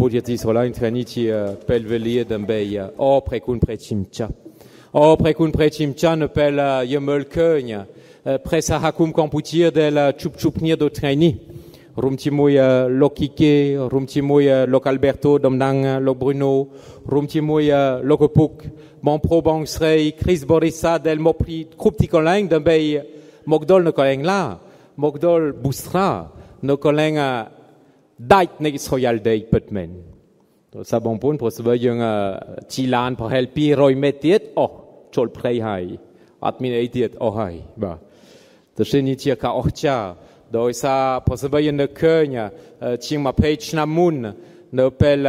Budjeti sola intranici pelvelie d'ambei o precun precimcia. O precun precimcia ne pel yemelkeugne presa hakum computir del chupchupnia do traini. Rumtimui lokike, rumtimui lokalberto domnang lok Bruno, rumtimui lokopuk, bon pro bangsrei Chris Borissa del mopri kruptikoleng d'ambei mogdol ne koleng la, mogdol bustra, ne koleng dait negis royal day putmen. Ça bon point pour se voir un tilan pour helper roi metiet chol prei hai adminatiet hai ba. De chenitia ka orcha do ça pour se voir une quenya ching ma page namun ne pel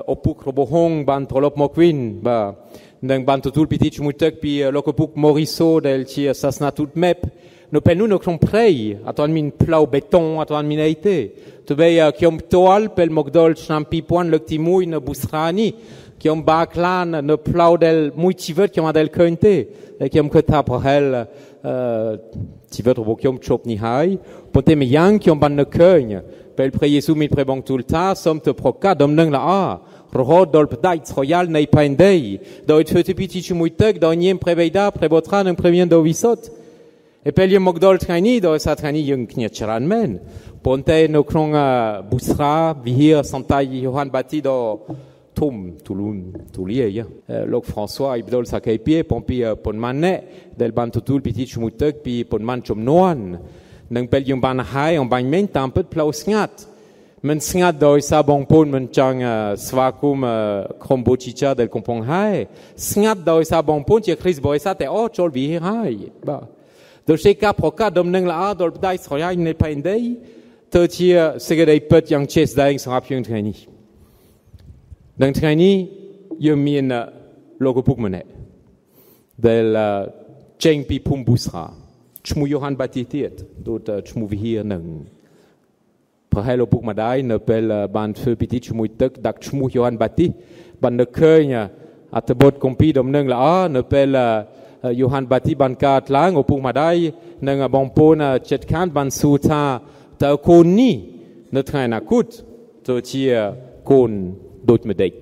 opuk robohong ban trolop mokwin ba nang ban tout petit mutek pi lokopuk moriso del chi sasna tout mep. Nous prenons nos comprei, attends min plau béton, attends min aité. Tu veux qui ont toile, pel mogdol champi point le timouille ne busrani, qui ont baklan ne plau del multivet qui ont del kente, et qui ont que ta pour elle, tivet robo qui ont chop ni hai, ponte me yang qui ont ban ne keugne, pel preyesu mit prebong tout le temps, somme te proca domneng la a. Rohod dolp daits royal nei paindei, do it fete piti chumuitek, do niem prebeida, prebotra neng premien do visot. Et puis, mogdol traini, do sa traini yung knietcharan men. Ponte no krong busra, vihir santai Johann Bati do Touloun, Toulier, ya. Lok François, ibdol sa kaipie, pompi pon manne, del ban tutul petit chumutek, pi pon man chom noan. Nang pel yung ban hai, on ban men tampet plau sngat. Men sngat do sa bon pon men chang svakum krombochicha del kompong hai. Sngat do sa bon pon, tia Chris Boesa te chol vihir hai. Ba. Do sheka proka domneng la a dolp dais royal ne paindei te tia segedei pet yang ches daing sarap yung traini. Dang traini yung mien logopuk mene del cheng pi pumbusra chmu Johann Batitiet dot chmu vihir nang prahelo puk madai ne pel ban feu petit chmu tek dak chmu Johann Bati ban de keunya atebot kompi domneng la a ne pel Johann Bati ban kat lang opuk madai nang bonpon chetkan ban suta ta koni ne train akut to tia kon dot medek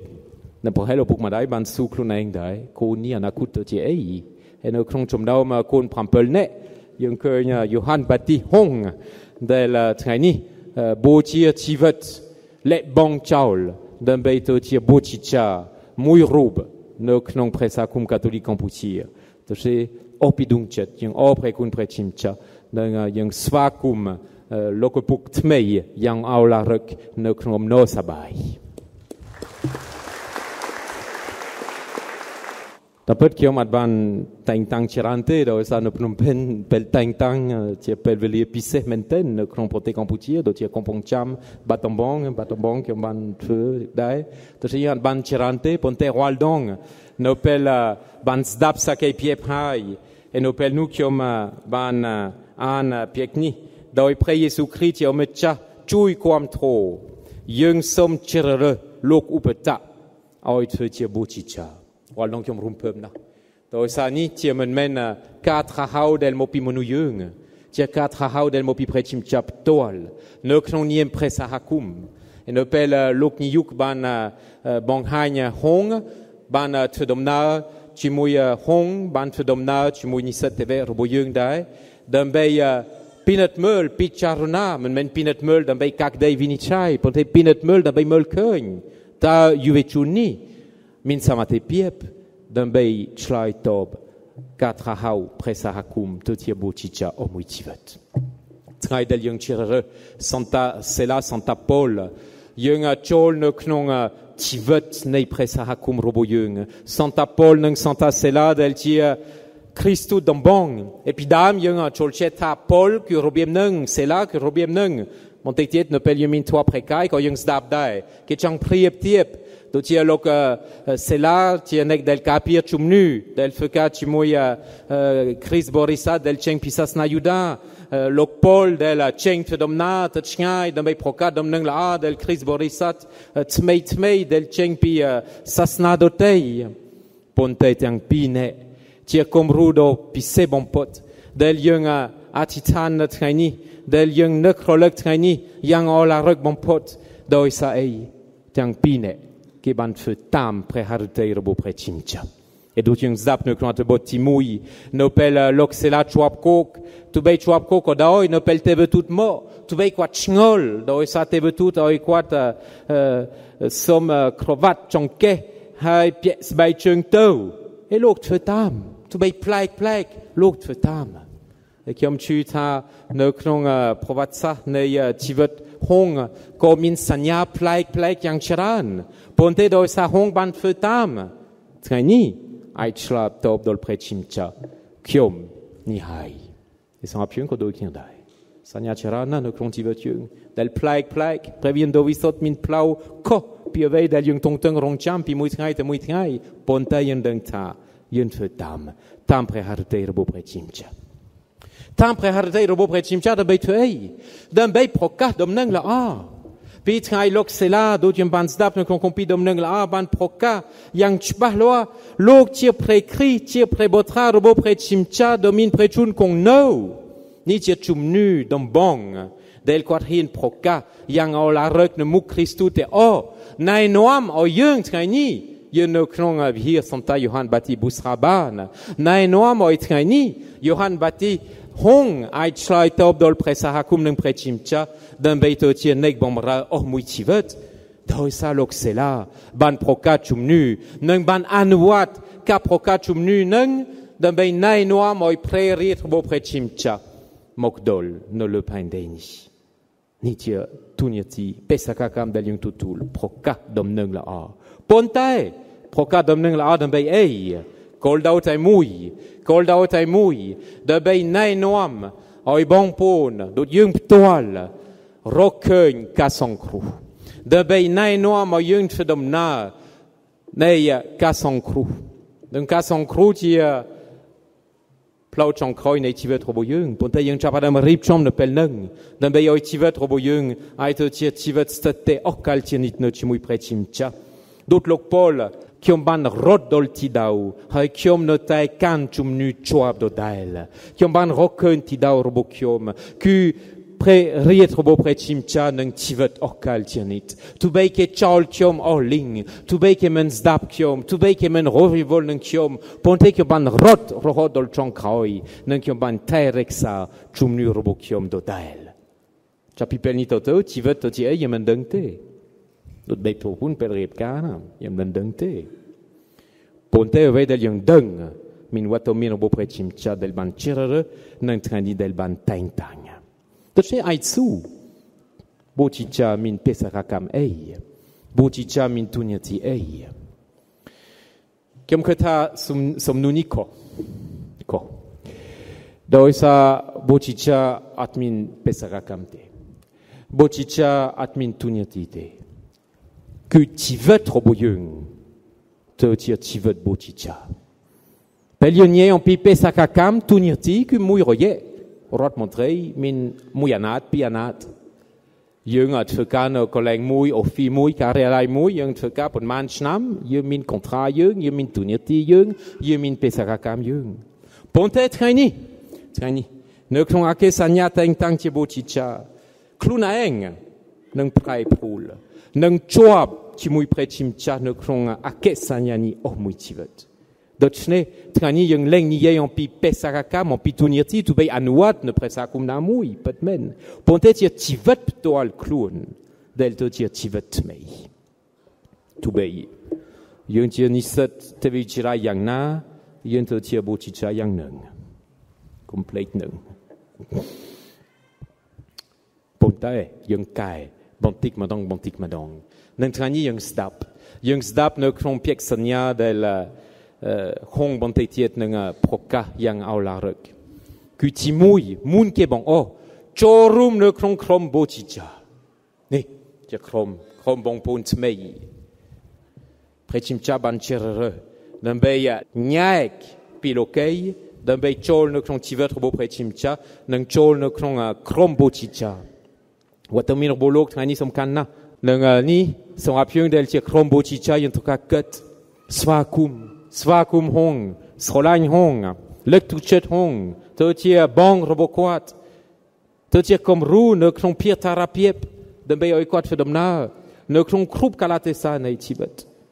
na po hello opuk madai ban su kluneng dai koni anakut to tia ei en krong chom daw ma kon prampel ne yung kenya Johann Bati hong del traini bo tia tivet le bang chaul dan bei to tia bo chicha muy rob no knong presa kum katolik kampuchir to she opidungchet yung oprekun prechimcha dan yung svakum lokopuk tmei yang aularek no knom no sabai Dapat kiom adban tang tang chirante do sa no Phnom Penh pel tang tang tie pel velie piseh menten no knom pote kampuchia do tie kompong cham batombong kiom ban feu dai to se yan ban chirante ponte waldong no pel ban sdap sa kai piep hai e no pel nu kiom ban an piekni do i pre Jesu Christ o metcha chui kwam tro yung som chirere lok upeta au it tie buchicha Waldong kiom rumpemna. Do sa ni tie men 4 hau del mopi monuyung. Tie 4 hau del mopi prechim chap toal. Ne knon niem presa hakum. En opel lok ni yuk ban bonghanya hong ban tdomna chimui hong ban tdomna chimui ni seteve roboyung dai. Dambei peanut meul picharuna men peanut meul dambei kakdei vinichai ponte peanut meul dambei meul keun. Ta yuvechuni min samate piep dambei chlai tob 4 hau presa hakum totia bochicha o muitivet trai del yung chirere Santa Sela Santa Paul yung chol ne knong tivet nei presa hakum robo yung Santa Paul nang Santa Sela del tia Christu dambong epidam yung chol cheta Paul que robiem nang Sela que robiem nang montetiet ne pel yung min toi prekai ko yung sdab dai ke chang priep tiep do tia lok sela tia nek del kapir chumnu del feka chimoya Chris Borissa del cheng pisas na yuda lok Paul del cheng tdomna tchai dambe prokat domnang la del Chris Borisat tmei del cheng pi sasna dotei ponte tiang pine tia komrudo pi se bon pot del yung atitan tchani del yung nekrolek tchani yang ola rek bon pot doi sa ei tiang pine ki ban fe tam prehartei robo prechimcha et d'où yung zap ne klante bot timui no pel loxela chwap kok tu bei chwap kok odoi no pel tebe tout mo tu bei kwat chngol doi sa tebe tout oi kwat som krovat chonke hai pies bei chung to et lok fe tam tu bei plaik lok fe tam et kiom chu ta no klong provat sa ne tivet hong ko min sanya plaik yang charan ponte doi sa hong ban fe tam tskani ai chlap top dol prechimcha kiom ni hai et sans appuyer ko do kin dai sanya charana no kontivatung del plaik previen do visot min plau ko pi vei del yung tongteng rongcham pi muitngai ponta yen deng ta yen fe tam preharte robo prechimcha tam preharte robo prechimcha da beitei dan bei proka domnang la pi trai loxela do jem ban zdap ne kompi domnang la ban proka yang chbahloa lok tir prekri tir prebotra robo prechimcha domin prechun kong no ni tir chumnu dom bong del quatrin proka yang ola rek ne muk Christu te nai noam o yung trai ni yen no knong hier santa Johann Bati Busraban nai noam o trai ni Johann Bati hong ai chlai top dol presa hakum nang prechimcha dan beito tie nek bombra muitivet doi sa loxela ban proka chumnu nang ban anwat ka proka chumnu nang dan bei nai noa moi prerit bo prechimcha mokdol no le pandeni ni tie tuniati pesaka kam dal yung tutul proka dom nang la pontai proka dom nang la dan bei Cold out ai mui, de bei nai noam, oi bon pon, dot yung ptoal, rokeun ka son cru. De bei nai noam oi yung tfedom na, nei ka son cru. D'un ka son cru ti plau chong kroi nei tivet robo yung, ponte yung chapadam rip chom ne pel nung, de bei oi tivet robo yung, ai to tivet state okal tienit no chimui prechim cha. Dot lok Paul, kiom ban rot dol tidau, hai kiom notai kan chum nu choab do dael. Kiom ban roken tidau robo kiom, ku pre riet robo prechimcha nang tivet okal tianit. Tu bei ke chaul kiom orling, tu bei ke men zdap kiom, tu bei ke men rorivol nang kiom, ponte kiom ban rot dol chong kraoi, nang kiom ban taireksa chum nu robo kiom do dael. Chapipel ni toto, tivet toti yemen dengte. Dut bei propun per rep kana yam dan deng te ponte ve del yung deng min wato min bo prechimcha del ban chirere nang trani del ban taintanya to che aitsu bo chicha min pesarakam bo chicha min tunyati kem kata som nuniko ko doisa bo chicha atmin pesarakam te bo chicha atmin tunyati te que tivet roboyung te tir tivet boticha pelionnier en pipe sakakam tunirti que mouy roye rot montrei min muyanat pianat yung at fekan koleng mouy o fi mouy karelai mouy yung feka pon man schnam yung min kontra yung min tunirti yung min pesakakam yung ponte traini ne klong ake sanya tang tang ti boticha klunaeng nang prai poul nang choab ci mui prechimcha ne krong ake sanyani mui tivet dochne trani yung leng ni ye en pi pesaraka mon pitunirti tu bei anuat ne presakum na mui patmen ponte ti tivet to al klun del to ti tivet mei tu bei yung ti ni set te vi chira yang na yung to ti bo chi cha yang nang complete nang ponte yung kai bontik madong nang trani yung zdap ne kron piek sanya del hong bontetiet nang proka yang aularek kuti mun ke bon chorum ne kron krom bochicha ne je krom bon punt mei prechimcha ban cherere dan beya nyaek pilokei ដើម្បីចូលនៅក្នុងជីវិតរបស់ព្រះជាម្ចាស់និងចូលនៅក្នុងក្រុមបូជាចារវត្តមានរបស់លោកថ្ងៃនេះសំខាន់ណាស់នឹងនេះសម្រាប់យើងដែលជាក្រុមបូជាចារយើងត្រូវការគិតស្វាគមន៍ហងស្រឡាញ់ហងលើកទឹកចិត្តហងទៅជាបងរបស់គាត់ទៅជាគំរូនៅក្នុងភាសារភាពដើម្បីឲ្យគាត់ធ្វើដំណើរនៅក្នុងគ្រប់កាលៈទេសៈនៃជីវិត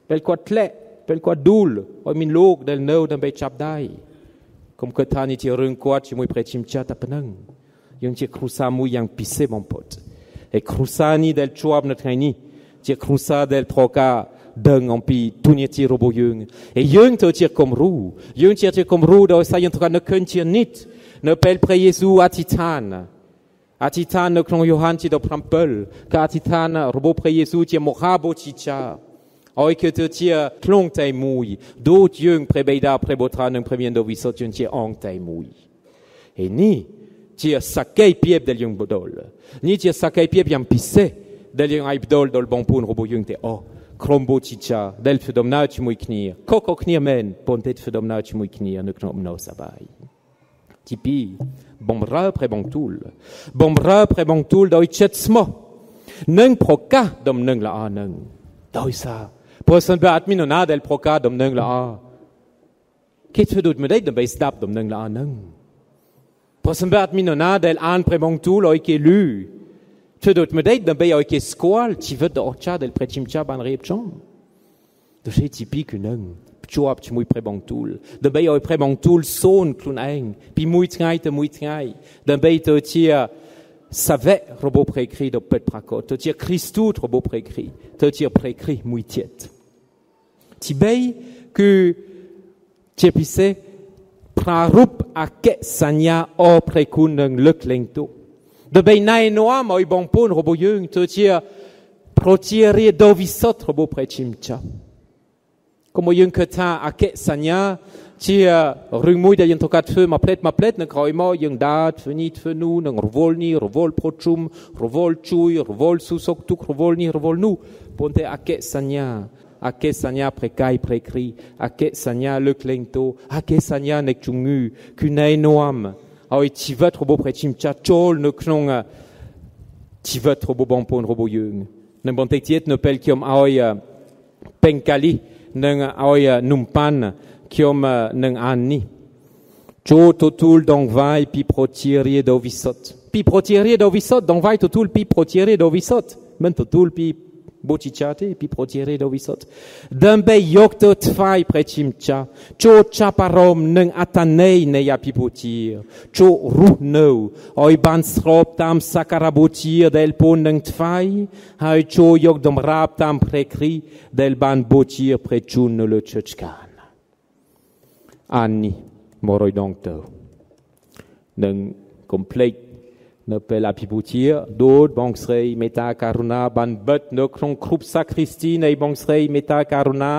ពេលគាត់ធ្លាក់ពេលគាត់ដួលឲ្យមានលោកដែលនៅដើម្បីចាប់ដៃកុំគិតថានេះជារឿងគាត់ជាមួយព្រះជាម្ចាស់តែប៉ុណ្ណឹងយើងជាគ្រួសារមួយយ៉ាងពិសេសបំផុតហើយគ្រួសារនេះដែលជាប់នៅថ្ងៃនេះជាគ្រួសារដែលត្រូវការដឹងអំពីទូនីតិរបស់យើងហើយយើងទៅជាគំរូយើងជាគំរូដោយសារយើងត្រូវការនឹកឃើញជានិច្ចនៅពេលព្រះយេស៊ូវអធិដ្ឋាននៅក្នុងយ៉ូហានទី17ក៏អធិដ្ឋានរបស់ព្រះយេស៊ូវជាមហាបូជាចារឲ្យគឺទៅជាធ្លងតែមួយដូចយើងព្រះបិតាព្រះបុត្រនិងព្រះវិញ្ញាណបរិសុទ្ធយើងជាអង្គតែមួយហើយនេះជាសក្ខីភាពដែលយើងបដូរនេះជាសក្ខីភាពយ៉ាងពិសេសដែលយើងអាចបដូរដល់បងប្អូនរបស់យើងទាំងអស់ក្រុមបូជាចារដែលធ្វើដំណើរជាមួយគ្នាខុសៗគ្នាមែនប៉ុន្តែធ្វើដំណើរជាមួយគ្នានៅក្នុងអំណោយសប្បាយទី2បំរើព្រះបង្គទូលដោយចិត្តស្មោះនិងប្រកាសដំណឹងល្អនឹងដោយសារព្រោះសិនបើអត់មាននរណាដែលប្រកាសដំណឹងល្អគេធ្វើដូចមិនដើម្បីស្ដាប់ដំណឹងល្អនឹងព្រោះសិនបើអត់មាននរណាដែលអានព្រះបង្គទូលឲ្យគេឮធ្វើដូចមិនដើម្បីឲ្យគេស្គាល់ជីវិតដ៏អស្ចារ្យដែលព្រះជាម្ចាស់បានរៀបចំដូចជាទី2គឺនឹងជាប់ជាមួយព្រះបង្គទូលដើម្បីឲ្យព្រះបង្គទូលសូនខ្លួនឯងពីមួយថ្ងៃទៅមួយថ្ងៃដើម្បីទៅជាសាវករបស់ព្រះគ្រីស្ទដ៏ពិតប្រាកដទៅជាគ្រីស្ទូតរបស់ព្រះគ្រីស្ទទៅជាព្រះគ្រីស្ទមួយទៀតទី3គឺជាពិសេសប្រារព្ធអក្ខសញ្ញាអរព្រះគុណនិងលើកលែងទោសដើម្បីណែនាំឲ្យបងប្អូនរបស់យើងទៅជាប្រជារាស្ត្រដ៏វិសុទ្ធរបស់ព្រះជាម្ចាស់កុំឲ្យយើងគិតថាអក្ខសញ្ញាជារឿងមួយដែលយើងត្រូវការធ្វើមួយផ្លេតនៅក្រោយមកយើងដើរធ្វើនេះធ្វើនោះនឹងរវល់នេះរវល់ប្រជុំរវល់ជួយរវល់ស៊ូសុកទុករវល់នេះរវល់នោះប៉ុន្តែអក្ខសញ្ញាព្រះកាយព្រះគ្រីស្ទអក្ខសញ្ញាលើកលែងទោសអក្ខសញ្ញានៃជំងឺគឺណែនាំឲ្យជីវិតរបស់ព្រះជាម្ចាស់ចូលនៅក្នុងជីវិតរបស់បងប្អូនរបស់យើងនៅបន្តិចទៀតនៅពេលខ្ញុំឲ្យពេងកាលីនឹងឲ្យនំប៉ាន់ខ្ញុំនឹងអាននេះចូលទទួលដងវាយពីប្រជារាស្ត្រដ៏វិសុទ្ធពីប្រជារាស្ត្រដ៏វិសុទ្ធដងវាយទទួលពីប្រជារាស្ត្រដ៏វិសុទ្ធមិនទទួលពីបូជាចារទេពីប្រជារាស្ត្រដ៏វិសុទ្ធដើម្បីយកទៅថ្វាយព្រះជាម្ចាស់ចូលចាប់អារម្មណ៍នឹងអត្តន័យនៃអភិបូជាចូលរស់នៅឲ្យបានស្របតាមសក្ការៈបូជាដែលពូននឹងថ្វាយហើយចូលយកតម្រាបតាមព្រះគ្រីស្ទដែលបានបូជាព្រះជូននៅលើជើងកានអាននេះ100ដងទៅនឹងកុំភ្លេចនៅពេលអភិបូជាដូចបងស្រីមេត្តាករុណាបានបិទនៅក្នុងគ្រុបសាគ្រីស្ទីនៃបងស្រីមេត្តាករុណា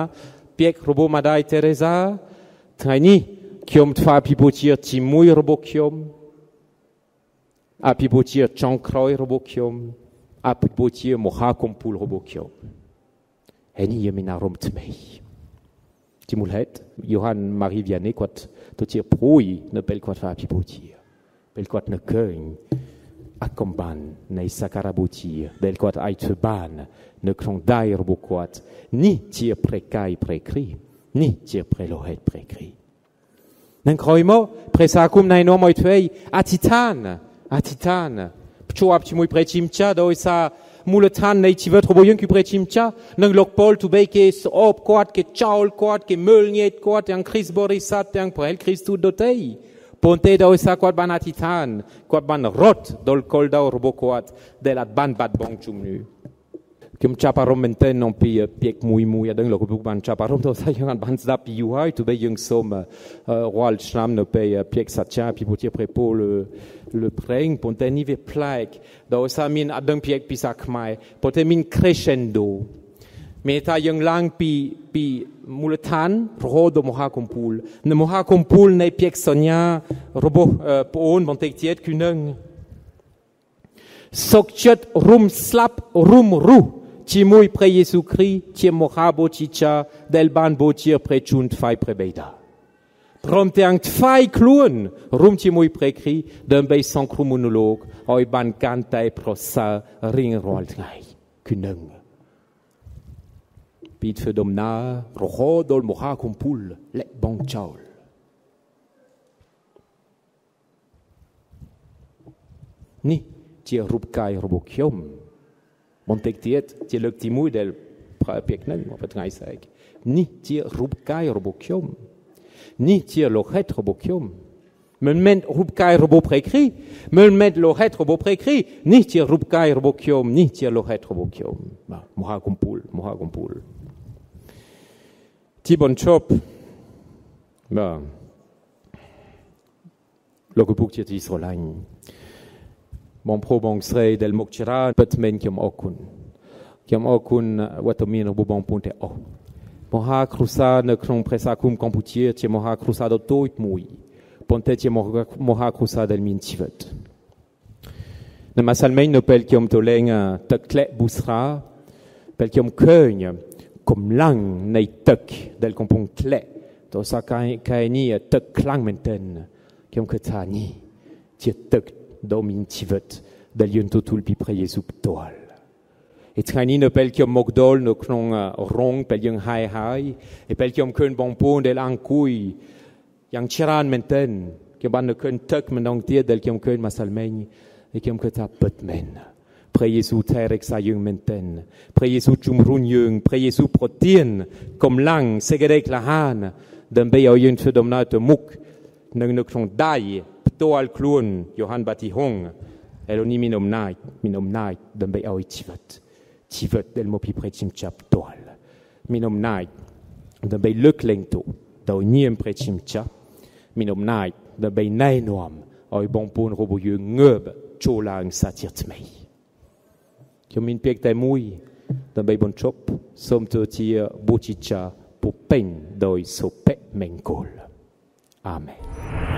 ពាក្យរបស់ម៉ាដាយតេរេសាថ្ងៃនេះខ្ញុំធ្វើអភិបូជាជាមួយរបស់ខ្ញុំអភិបូជាចុងក្រោយរបស់ខ្ញុំអភិបូជាមហាគម្ពូលរបស់ខ្ញុំហើយនេះយើងមានអារម្មណ៍ថ្មីជាមូលហេតុយ៉ូហានម៉ារីវីយ៉ានីគាត់ទៅជាព្រួយនៅពេលគាត់ធ្វើអភិបូជាពេលគាត់នឹកឃើញអកុំបាននៃសក្ការៈបូជាដែលគាត់អាចធ្វើបាននៅក្នុងដៃរបស់គាត់នេះជាព្រះកាយព្រះគ្រីស្ទនេះជាព្រះលោហិតព្រះគ្រីស្ទនឹងក្រោយមកព្រះសាគុំណែនាំឲ្យធ្វើអធិដ្ឋានភ្ជាប់ជាមួយព្រះជាម្ចាស់ដោយសារមូលដ្ឋាននៃជីវិតរបស់យើងគឺព្រះជាម្ចាស់នឹងលោកប៉ូលទោះបីគេស្អប់គាត់គេចោលគាត់គេមើលងាយគាត់ទាំងគ្រីស្ទបរិស័ទទាំងព្រះគ្រីស្ទទូតដទៃប៉ុន្តែដោយសារគាត់បានអធិដ្ឋានគាត់បានរត់ដល់គោលដៅរបស់គាត់ដែលអាចបានបាត់បង់ជំនឿខ្ញុំចាប់អារម្មណ៍មែនទែនក្នុងពីពាក្យមួយអត់ដឹងលោកគ្រូបានចាប់អារម្មណ៍ទៅថាយើងបានស្ដាប់ពីយូរហើយទោះបីយើងសូមរាល់ឆ្នាំនៅពេលពាក្យសច្ចាពីពុទ្ធព្រះពូលើព្រេងប៉ុន្តែនេះវាប្លែកដោយសារមានអត់ដឹងពាក្យភាសាខ្មែរប៉ុន្តែមាន crescendo មេថាយើងឡើងពីមូលដ្ឋានរហូតដល់មហាគម្ពូលនៅមហាគម្ពូលនៃពាក្យសញ្ញារបស់ប្អូនបន្តិចទៀតគឺនឹងសុខចិត្តរុំស្លាប់រុំរស់ជាមួយព្រះយេស៊ូវគ្រីស្ទជាមហាបូជាចារដែលបានបូជាព្រះជូនថ្វាយព្រះបិតា Rom te ang tfai kluon, rum ti mui prekri, d'un bei sans cru monolog, oi ban kantai prosa, ring roal ngai, kunung. Bid für domna, roho dol moha kumpul, le bon chaul. Ni, ti rupkai robokiom. Montek tiet, ti luk ti mui del peknen, mo pat ngai saik. Ni, ti rupkai robokiom. Ni ti lochet robokiom. Men ment rupkai robo prekri, men ment lochet robo prekri, ni ti rupkai robokiom, ni ti lochet robokiom. Moha kumpul. Ti bon chop. Lokupuk ti Israelain. Mon probong srei del mokchira petmen kiam okun watomin robo bon ponte o. Moha crusa ne kron presakum kamputir ti moha crusa do toit mui. Ponte ti moha crusa del min tivet. Ne masalmein no pel kiam toleng tekle busra pel kiam kögne kom lang nei tek del kompon kle. To sa kaini tek klang menten kiam ketani ti tek domin tivet del yun totul pi pre Jesu toal. Et traini ne pel kiom mokdol no knon rong pel yung hai et pel kiom kun bon pon del ankui yang chiran menten kiom ban ne kun tek menong tiet del kiom kun masalmein et kiom keta petmen. Pre Jesu terek sa yung menten. Pre Jesu chumrun yung, pre Jesu protien kom lang segedek lahan den be yun fedomna te muk nung no knon dai toal kluon Johan Batihong eloni minom night den be au tivet del mopi pretim chap toal minom night den be luklengto da niem pretim cha minom night den be nainoam au bon pon robo ye ngeb cholang satirtmei kiomin pek tai mui den be bon chop som to ti bochicha po pen doi so pe menkol amen.